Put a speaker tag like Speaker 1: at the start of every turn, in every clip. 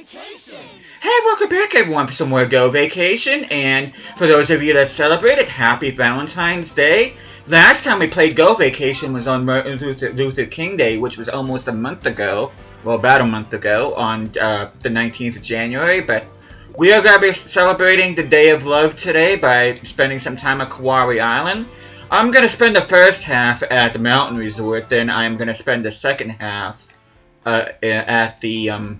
Speaker 1: Hey, welcome back everyone for some more Go Vacation, and for those of you that celebrated, happy Valentine's Day. Last time we played Go Vacation was on Martin Luther King Day, which was almost a month ago, well about a month ago, on the 19th of January, but we are going to be celebrating the Day of Love today by spending some time at Kawawii Island. I'm going to spend the first half at the mountain resort, then I'm going to spend the second half at the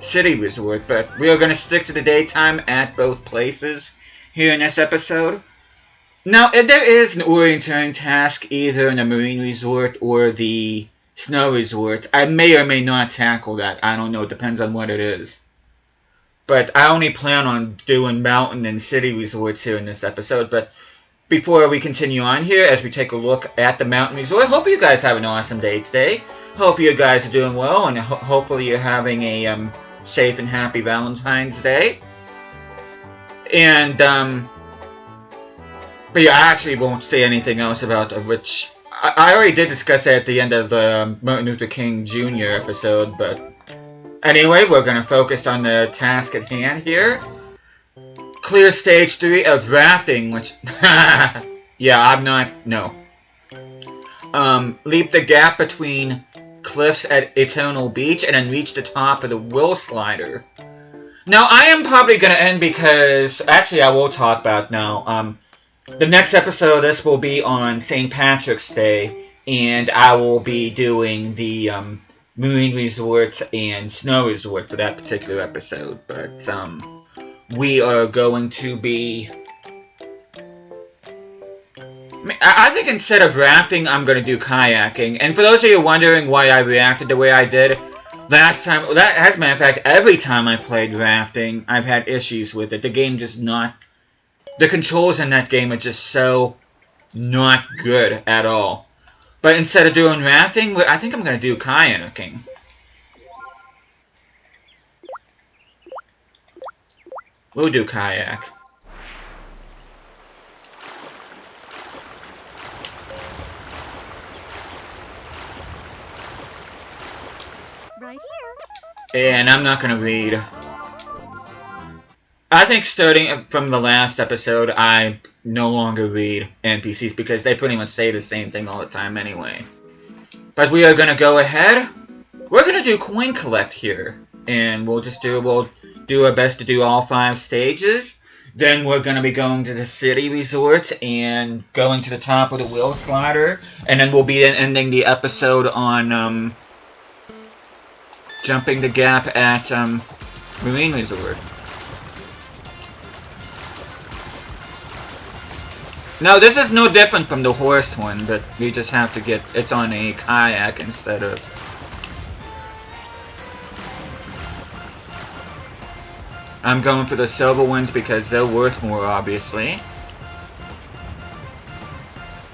Speaker 1: city resort, but we are going to stick to the daytime at both places here in this episode. Now, if there is an orienteering task either in the marine resort or the snow resort, I may or may not tackle that. I don't know, it depends on what it is. But I only plan on doing mountain and city resorts here in this episode, but before we continue on here, as we take a look at the mountain resort, hope you guys have an awesome day today. Hope you guys are doing well, and hopefully you're having a safe and happy Valentine's Day. And, but yeah, I actually won't say anything else about which I already did discuss it at the end of the Martin Luther King Jr. episode, but anyway, we're going to focus on the task at hand here. Clear stage 3 of rafting, which, yeah, I'm not, no. Leap the gap between cliffs at Eternal Beach and then reach the top of the Will Slider. Now, I am probably going to end because, actually I will talk about now, the next episode of this will be on St. Patrick's Day, and I will be doing the marine resort and snow resort for that particular episode, but we are going to be... I think instead of rafting, I'm going to do kayaking. And for those of you wondering why I reacted the way I did, last time, as a matter of fact, every time I played rafting, I've had issues with it. The game just not... The controls in that game are just so not good at all. But instead of doing rafting, I think I'm going to do kayaking. We'll do kayak.
Speaker 2: Right here.
Speaker 1: And I'm not going to read. I think starting from the last episode, I no longer read NPCs because they pretty much say the same thing all the time anyway. But we are going to go ahead. We're going to do coin collect here. And we'll do our best to do all 5 stages. Then we're going to be going to the city resort and going to the top of the Will Slider. And then we'll be ending the episode on jumping the gap at Marine Resort. Now, this is no different from the horse one, but we just have to get... It's on a kayak instead of... I'm going for the silver ones because they're worth more, obviously.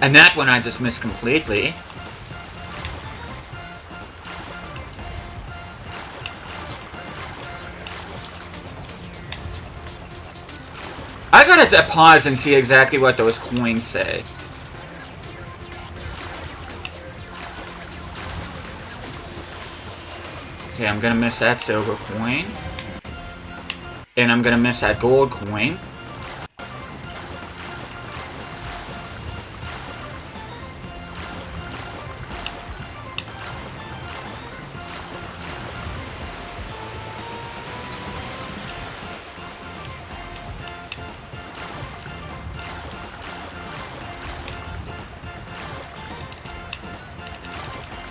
Speaker 1: And that one I just missed completely. I gotta pause and see exactly what those coins say. Okay, I'm gonna miss that silver coin. And I'm gonna miss that gold coin.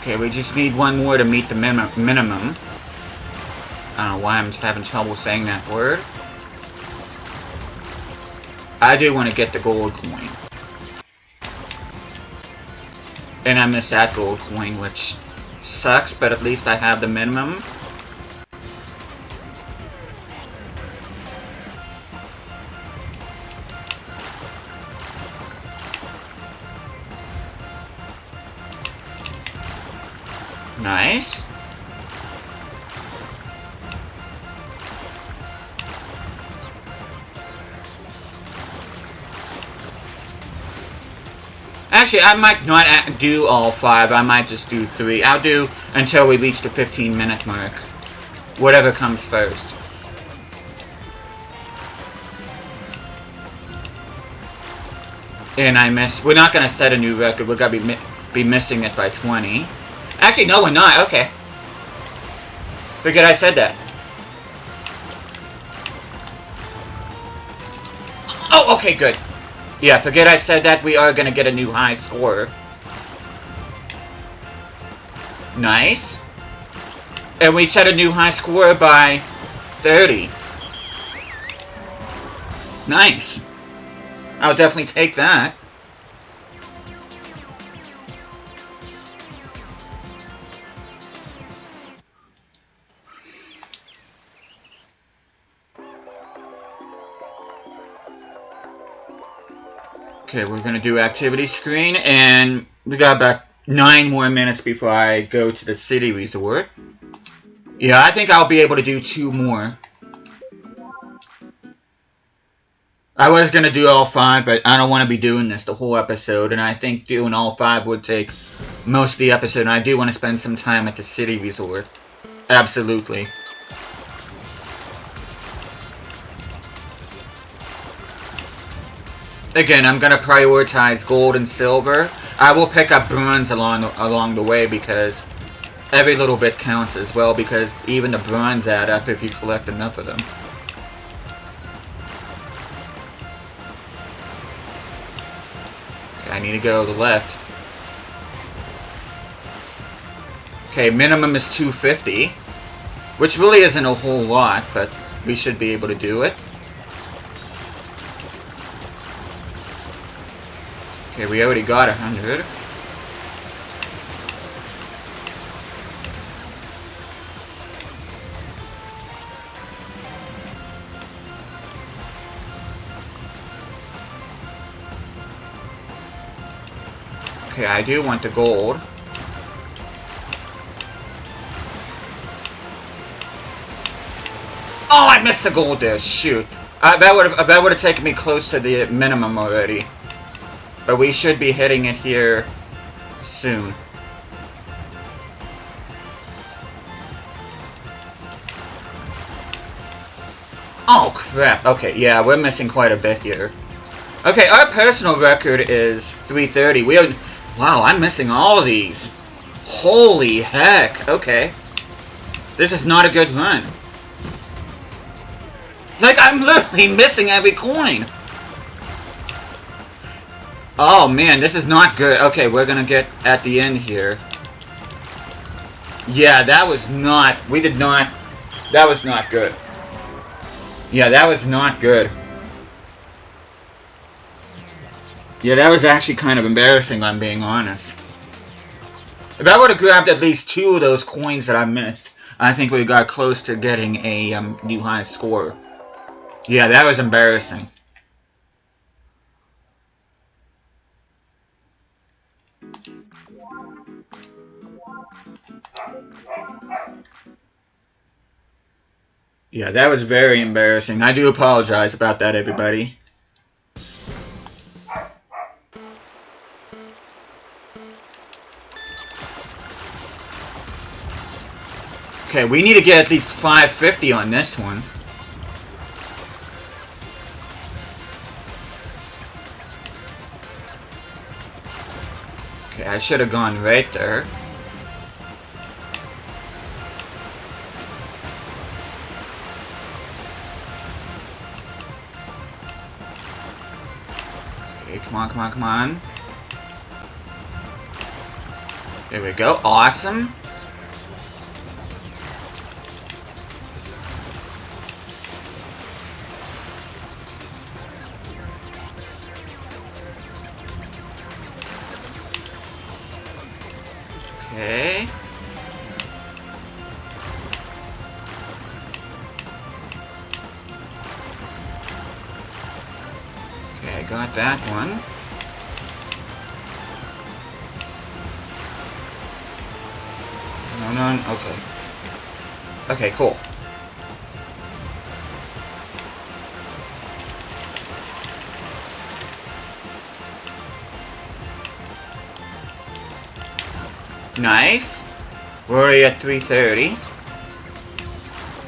Speaker 1: Okay, we just need one more to meet the minimum. I don't know why I'm having trouble saying that word. I do want to get the gold coin. And I missed that gold coin, which sucks, but at least I have the minimum. Nice. Actually, I might not do all 5. I might just do 3. I'll do until we reach the 15-minute mark. Whatever comes first. And I miss. We're not gonna set a new record. We're gonna be missing it by 20. Actually, no, we're not. Okay. Forget I said that. Oh, okay, good. Yeah, forget I said that. We are gonna get a new high score. Nice. And we set a new high score by 30. Nice. I'll definitely take that. Okay, we're gonna do activity screen, and we got about 9 more minutes before I go to the city resort. Yeah, I think I'll be able to do 2 more. I was gonna do all 5, but I don't want to be doing this the whole episode, and I think doing all 5 would take most of the episode, and I do want to spend some time at the city resort. Absolutely. Again, I'm gonna prioritize gold and silver. I will pick up bronze along the way because every little bit counts as well, because even the bronze add up if you collect enough of them. Okay, I need to go to the left. Okay, minimum is 250, which really isn't a whole lot, but we should be able to do it. Okay, we already got 100. Okay, I do want the gold. Oh, I missed the gold there. Shoot. That would have taken me close to the minimum already. But we should be hitting it here soon. Oh, crap. Okay, yeah, we're missing quite a bit here. Okay, our personal record is 330. Wow, I'm missing all of these. Holy heck. Okay. This is not a good run. Like, I'm literally missing every coin. Oh, man, this is not good. Okay, we're gonna get at the end here. Yeah, that was not... We did not... That was not good. Yeah, that was not good. Yeah, that was actually kind of embarrassing, if I'm being honest. If I would have grabbed at least 2 of those coins that I missed, I think we got close to getting a new high score. Yeah, that was embarrassing. Yeah, that was very embarrassing. I do apologize about that, everybody. Okay, we need to get at least 550 on this one. Okay, I should have gone right there. Okay, come on, come on, come on. There we go. Awesome. Okay. Okay, I got that one. No, okay. Okay, cool. Nice. We're already at 330.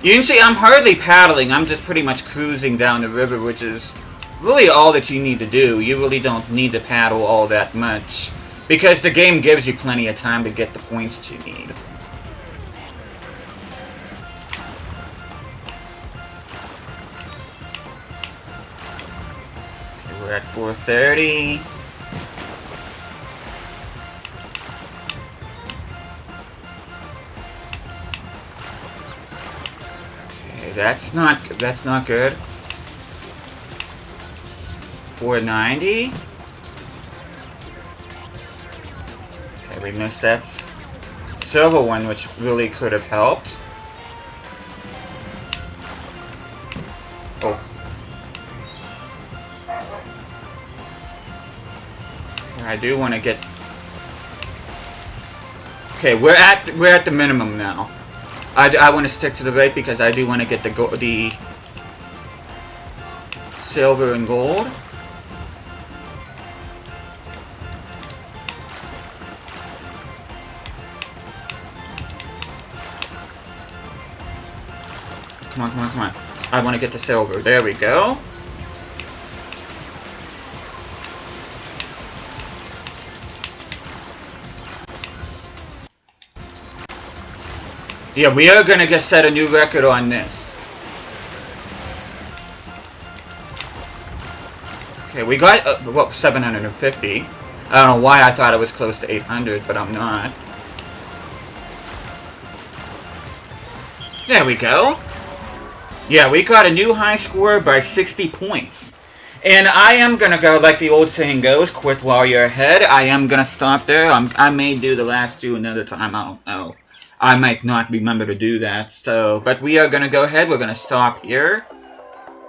Speaker 1: You can see I'm hardly paddling, I'm just pretty much cruising down the river, which is really all that you need to do. You really don't need to paddle all that much, because the game gives you plenty of time to get the points that you need. Okay, we're at 430. That's not good. 490. Okay, we missed that silver one, which really could have helped. Oh. Okay, I do want to get. Okay, we're at the minimum now. I want to stick to the right because I do want to get the silver and gold. Come on, come on, come on. I want to get the silver. There we go. Yeah, we are gonna get set a new record on this. Okay, we got, well, 750. I don't know why I thought it was close to 800, but I'm not. There we go. Yeah, we got a new high score by 60 points. And I am gonna go, like the old saying goes, quit while you're ahead. I am gonna stop there. I may do the last two another time, I don't know. I might not remember to do that, so, but we are gonna go ahead, we're gonna stop here.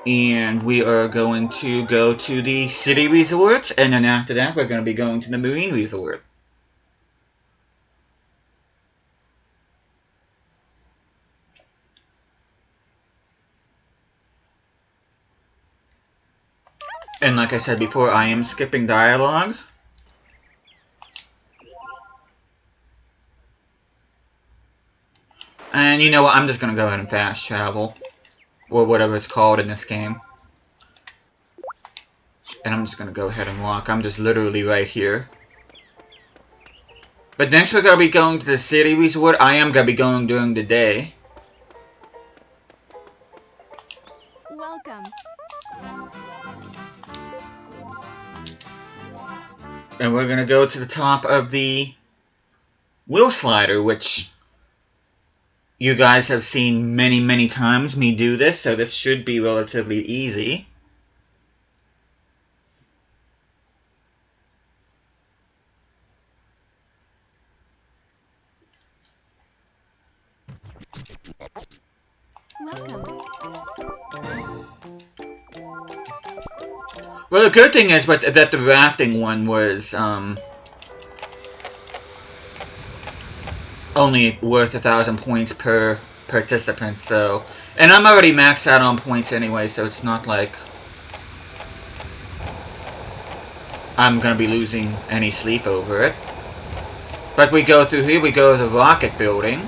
Speaker 1: And we are going to go to the city resort, and then after that we're gonna be going to the marine resort. And like I said before, I am skipping dialogue. And you know what, I'm just gonna go ahead and fast travel. Or whatever it's called in this game. And I'm just gonna go ahead and walk. I'm just literally right here. But next we're gonna be going to the city resort. I am gonna be going during the day.
Speaker 2: Welcome.
Speaker 1: And we're gonna go to the top of the wheel slider, which you guys have seen many, many times me do this, so this should be relatively easy.
Speaker 2: Welcome.
Speaker 1: Well, the good thing is that the rafting one was only worth 1,000 points per participant, so... And I'm already maxed out on points anyway, so it's not like I'm gonna be losing any sleep over it. But we go through here, we go to the rocket building.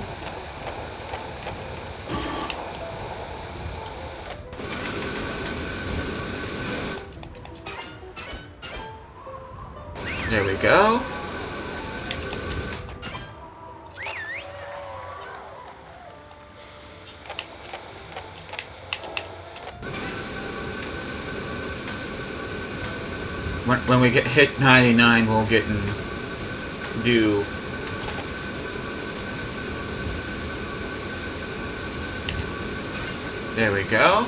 Speaker 1: There we go. When we get hit 99, we'll get and do... There we go.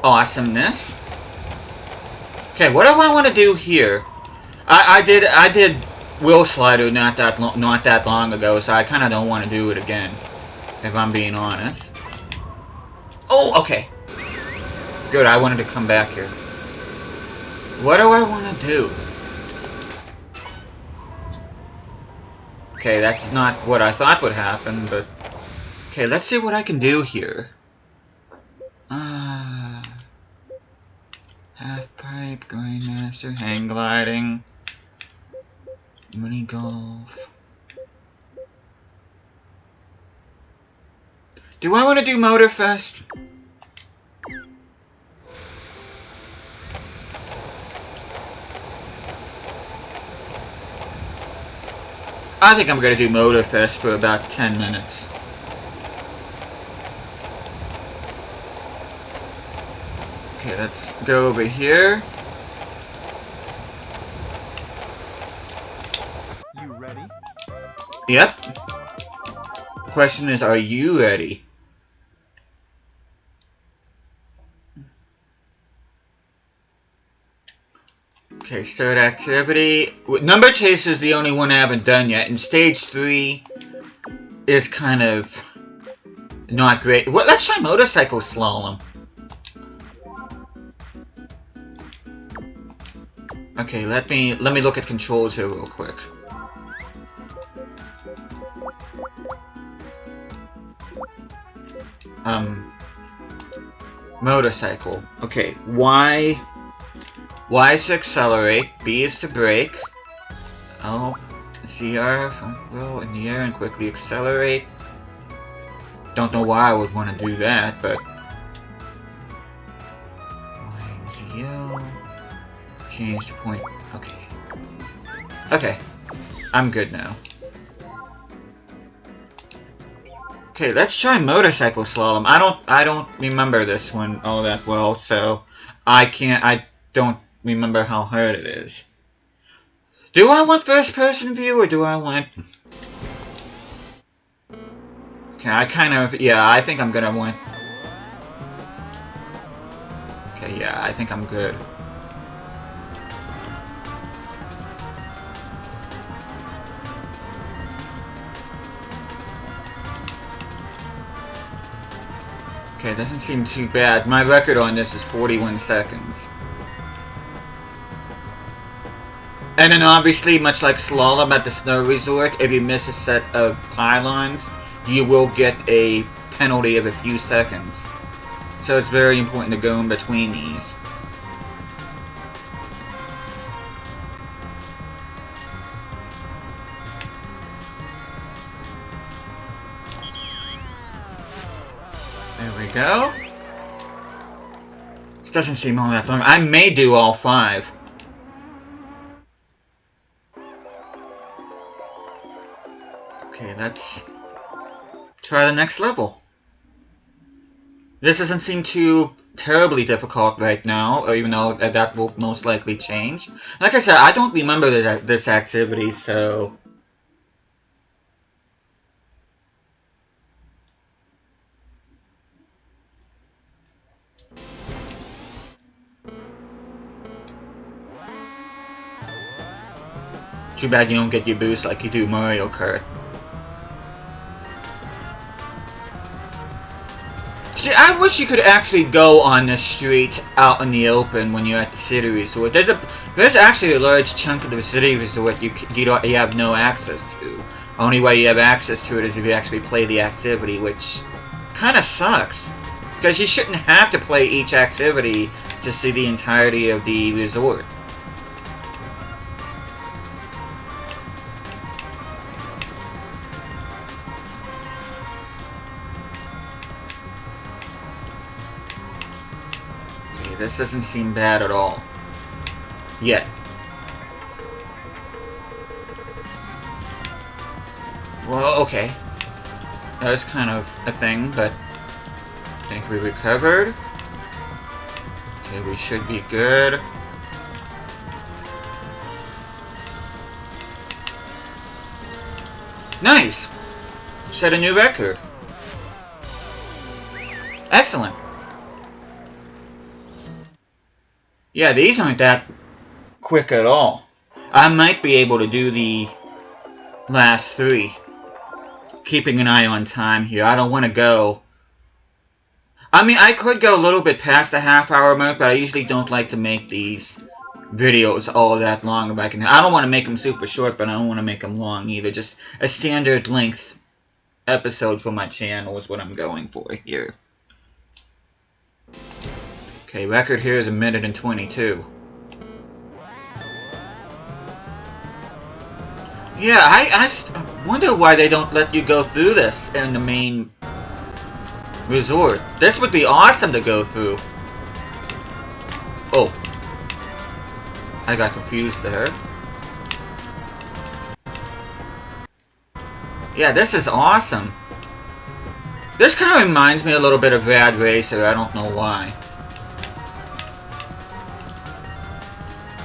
Speaker 1: Awesomeness. Okay, what do I want to do here? I did Wheel Slider not that long ago, so I kind of don't want to do it again, if I'm being honest. Oh, okay. Good, I wanted to come back here. What do I want to do? Okay, that's not what I thought would happen, but... Okay, let's see what I can do here. Half pipe, grindmaster, hang gliding, mini golf. Do I want to do Motorfest? I think I'm gonna do Motorfest for about 10 minutes. Okay, let's go over here.
Speaker 3: You ready?
Speaker 1: Yep. The question is, are you ready? Okay, start activity. Number Chase is the only one I haven't done yet, and stage 3 is kind of not great. Well, let's try motorcycle slalom. Okay, let me look at controls here real quick. Motorcycle. Okay, Y is to accelerate, B is to brake. Oh, CR, front row in the air and quickly accelerate. Don't know why I would want to do that, but... YZO... Change to point... Okay. Okay. I'm good now. Okay, let's try motorcycle slalom. I don't remember this one all that well, so... I don't remember how hard it is. Do I want first person view or do I want... Okay, I kind of... Yeah, I think I'm gonna want... Okay, yeah, I think I'm good. Okay, it doesn't seem too bad. My record on this is 41 seconds. And then obviously, much like slalom at the snow resort, if you miss a set of pylons, you will get a penalty of a few seconds. So it's very important to go in between these. There we go. This doesn't seem all that long. I may do all 5. Okay, let's try the next level. This doesn't seem too terribly difficult right now, even though that will most likely change. Like I said, I don't remember this activity, so... Too bad you don't get your boost like you do Mario Kart. See, I wish you could actually go on the street out in the open when you're at the city resort. There's actually a large chunk of the city resort you have no access to. Only way you have access to it is if you actually play the activity, which kind of sucks. Because you shouldn't have to play each activity to see the entirety of the resort. This doesn't seem bad at all. Yet. Well, okay. That was kind of a thing, but I think we recovered. Okay, we should be good. Nice! Set a new record. Excellent. Yeah, these aren't that quick at all. I might be able to do the last 3. Keeping an eye on time here. I don't want to go... I mean, I could go a little bit past the half-hour mark, but I usually don't like to make these videos all that long if I can. I don't want to make them super short, but I don't want to make them long either. Just a standard length episode for my channel is what I'm going for here. Okay, record here is 1 minute and 22. Yeah, I wonder why they don't let you go through this in the main resort. This would be awesome to go through. Oh. I got confused there. Yeah, this is awesome. This kind of reminds me a little bit of Rad Racer, I don't know why.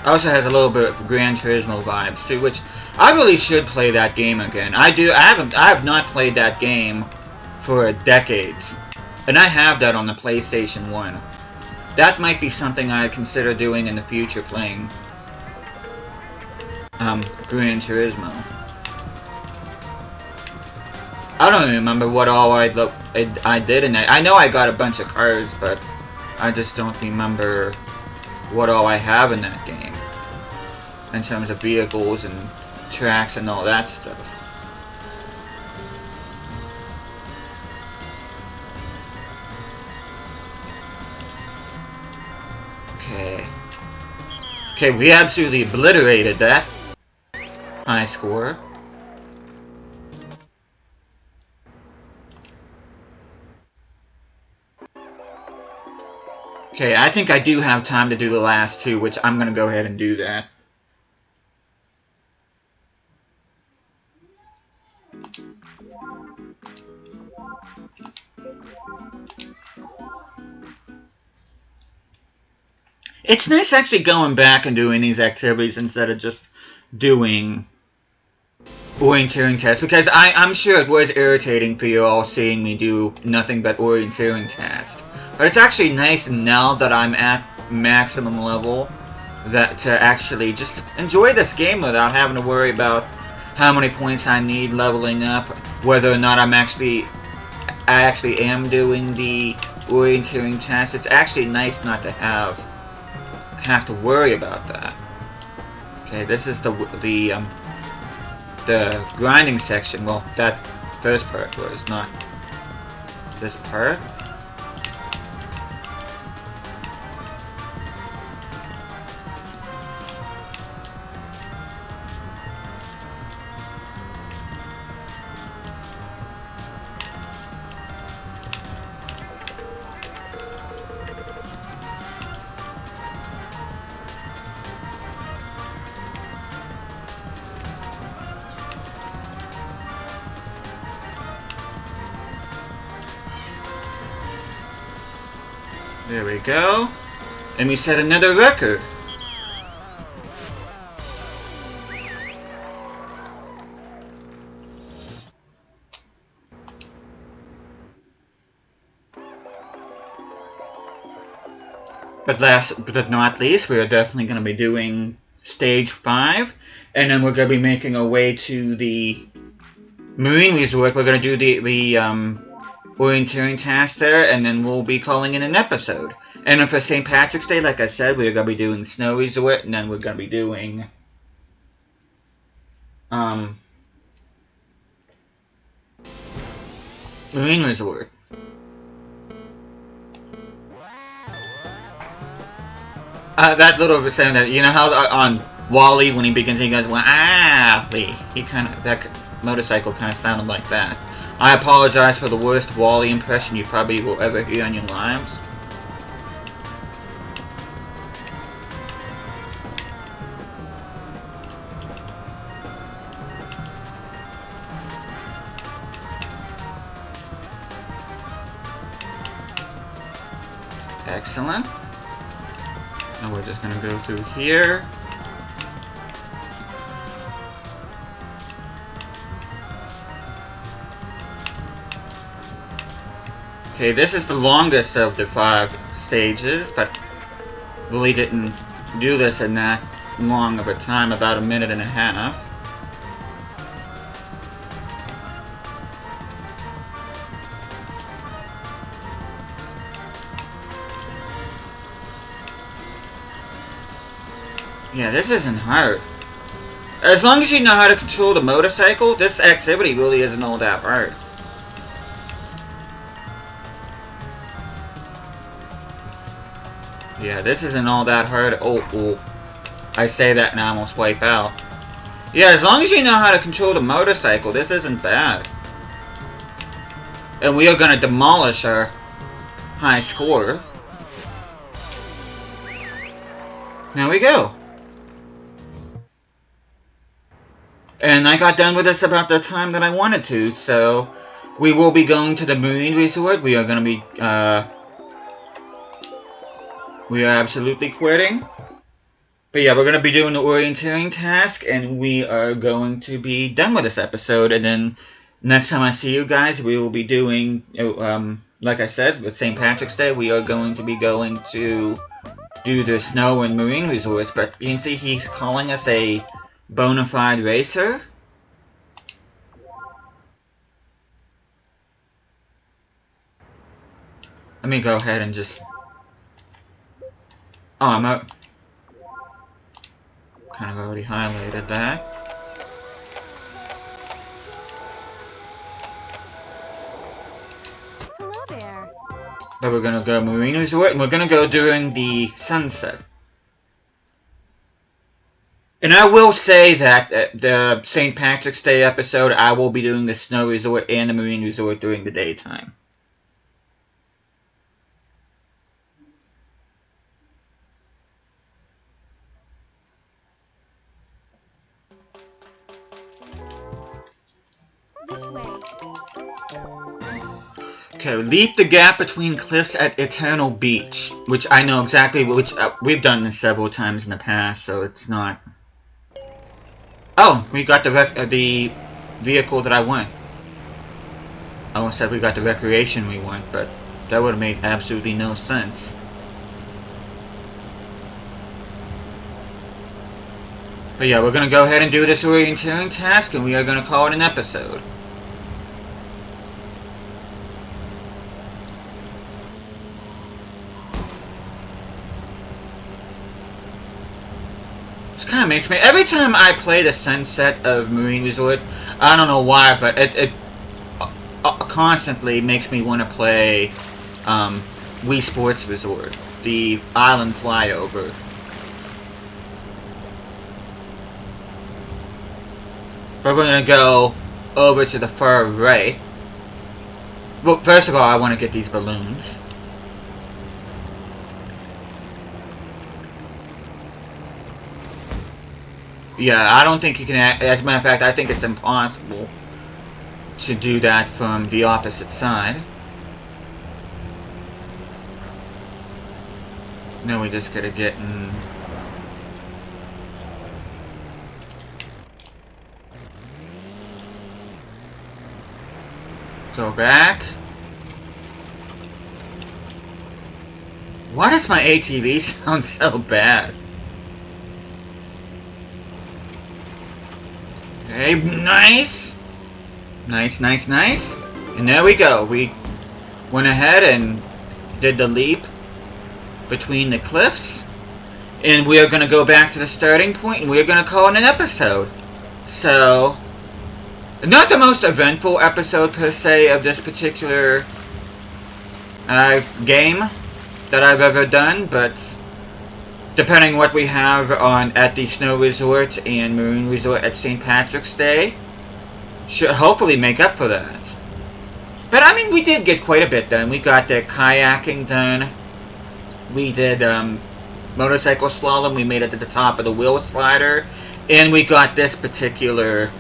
Speaker 1: Also has a little bit of Gran Turismo vibes too, which I really should play that game again. I have not played that game for decades. And I have that on the PlayStation 1. That might be something I consider doing in the future, playing Gran Turismo. I don't even remember what all I did in that. I know I got a bunch of cars, but I just don't remember what all I have in that game. In terms of vehicles and tracks and all that stuff. Okay. Okay, we absolutely obliterated that high score. Okay, I think I do have time to do the last two, which I'm gonna go ahead and do that. It's nice actually going back and doing these activities instead of just doing orienteering tests, because I'm sure it was irritating for you all seeing me do nothing but orienteering tests. But it's actually nice now that I'm at maximum level that to actually just enjoy this game without having to worry about how many points I need leveling up, whether or not I actually am doing the orienteering test. It's actually nice not to have to worry about that. Okay, this is the grinding section. Well, that first part was not this part. There we go. And we set another record. But last but not least, we are definitely going to be doing stage 5. And then we're going to be making our way to the Marine Resort. We're going to do the orienteering task there, and then we'll be calling in an episode. And then for St. Patrick's Day, like I said, we're going to be doing Snow Resort, and then we're going to be doing Marine Resort. That little sound that, you know how on Wall-E when he begins, he goes, "Wow!" He kind of, that motorcycle kind of sounded like that. I apologize for the worst Wall-E impression you probably will ever hear in your lives. Excellent. And we're just going to go through here. Okay, this is the longest of the 5 stages, but really didn't do this in that long of a time, about 1.5 minutes. Yeah, this isn't hard. As long as you know how to control the motorcycle, this activity really isn't all that hard. Yeah, this isn't all that hard. Oh. I say that and I almost wipe out. Yeah, as long as you know how to control the motorcycle, this isn't bad. And we are gonna demolish our high score. Now we go. And I got done with this about the time that I wanted to, so we will be going to the marine resort. We are gonna be, we are absolutely quitting. But yeah, we're going to be doing the orienteering task, and we are going to be done with this episode, and then next time I see you guys, we will be doing, like I said, with St. Patrick's Day, we are going to be going to do the snow and marine resorts, but you can see he's calling us a bona fide racer. Let me go ahead and just... Oh, I'm out. Kind of already highlighted that.
Speaker 2: Hello there.
Speaker 1: But we're gonna go marine resort, and we're gonna go during the sunset. And I will say that the St. Patrick's Day episode, I will be doing the snow resort and the marine resort during the daytime.
Speaker 2: This way.
Speaker 1: Okay, leap the gap between cliffs at Eternal Beach, which I know exactly, which we've done this several times in the past, so it's not... Oh, we got the vehicle that I want. I almost said we got the recreation we want, but that would have made absolutely no sense. But yeah, we're going to go ahead and do this orienteering task, and we are going to call it an episode. This kind of makes me... Every time I play the sunset of Marine Resort, I don't know why, but it constantly makes me want to play Wii Sports Resort, the island flyover. But we're going to go over to the far right. Well, first of all, I want to get these balloons. Yeah, I don't think you can... As a matter of fact, I think it's impossible to do that from the opposite side. No, we just gotta get in... Go back. Why does my ATV sound so bad? Okay, nice! Nice. And there we go. We went ahead and did the leap between the cliffs. And we are going to go back to the starting point, and we are going to call it an episode. So... Not the most eventful episode, per se, of this particular game that I've ever done, but depending what we have on at the Snow Resort and Marine Resort at St. Patrick's Day, should hopefully make up for that. But, I mean, we did get quite a bit done. We got the kayaking done. We did motorcycle slalom. We made it to the top of the wheel slider. And we got this particular...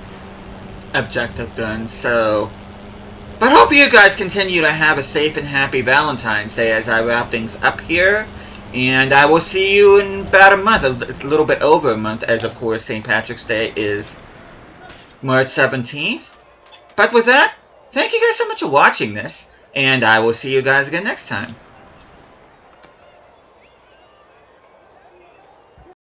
Speaker 1: objective done, so... But hope you guys continue to have a safe and happy Valentine's Day as I wrap things up here. And I will see you in about a month. It's a little bit over a month, as of course St. Patrick's Day is March 17th. But with that, thank you guys so much for watching this. And I will see you guys again next time.